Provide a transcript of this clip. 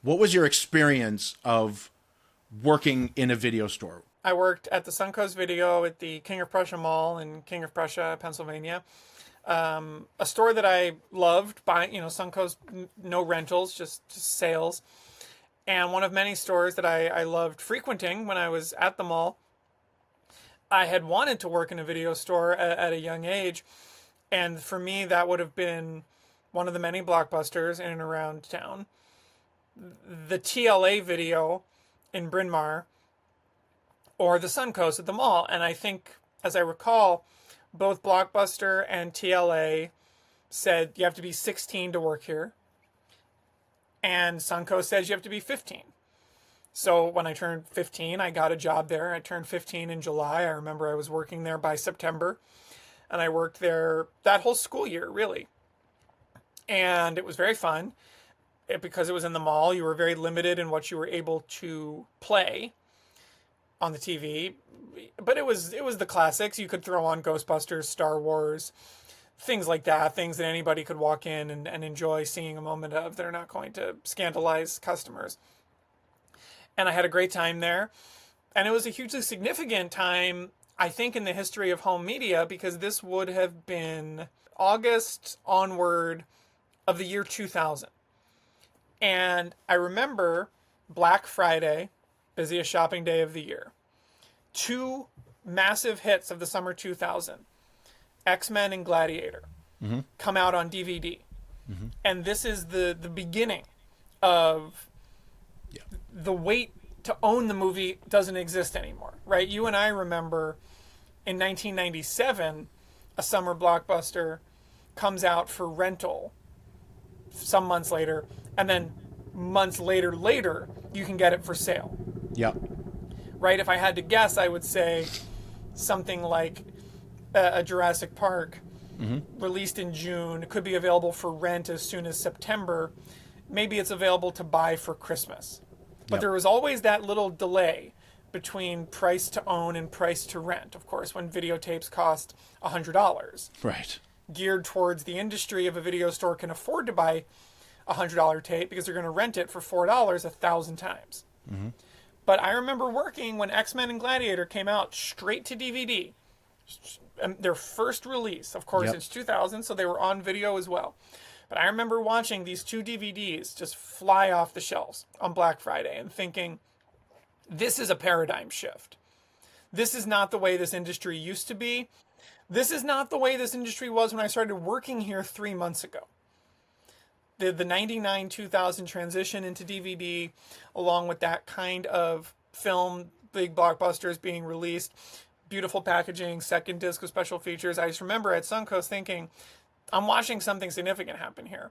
What was your experience of working in a video store? I worked at the Suncoast Video at the King of Prussia Mall in King of Prussia, Pennsylvania. A store that I loved. Buying, Suncoast, no rentals, just sales. And one of many stores that I loved frequenting when I was at the mall. I had wanted to work in a video store at a young age, and for me, that would have been one of the many blockbusters in and around town. The TLA video in Bryn Mawr or the Suncoast at the mall. And I think, as I recall, both Blockbuster and TLA said you have to be 16 to work here. And Suncoast says you have to be 15. So when I turned 15, I got a job there. I turned 15 in July. I remember I was working there by September. And I worked there that whole school year, really. And it was very fun. Because it was in the mall, you were very limited in what you were able to play on the TV. But it was the classics. You could throw on Ghostbusters, Star Wars, things like that. Things that anybody could walk in and enjoy seeing a moment of. They're not going to scandalize customers. And I had a great time there. And it was a hugely significant time, I think, in the history of home media, because this would have been August onward of the year 2000. And I remember Black Friday, busiest shopping day of the year. Two massive hits of the summer 2000, X-Men and Gladiator, come out on DVD. And this is the beginning of the wait to own the movie doesn't exist anymore, right? You and I remember in 1997, a summer blockbuster comes out for rental some months later, and then months later, you can get it for sale. Yep. Right? If I had to guess, I would say something like a Jurassic Park, released in June, could be available for rent as soon as September. Maybe it's available to buy for Christmas. But there was always that little delay between price to own and price to rent. Of course, when videotapes cost $100. Right. Geared towards the industry, if a video store can afford to buy a $100 tape because they're going to rent it for $4 1,000 times. But I remember working when X-Men and Gladiator came out straight to DVD. Their first release, of course, it's 2000, so they were on video as well. But I remember watching these two DVDs just fly off the shelves on Black Friday and thinking, this is a paradigm shift. This is not the way this industry used to be. This is not the way this industry was when I started working here 3 months ago. The 99-2000 transition into DVD, along with that kind of film, big blockbusters being released, beautiful packaging, second disc with special features. I just remember at Suncoast thinking, I'm watching something significant happen here.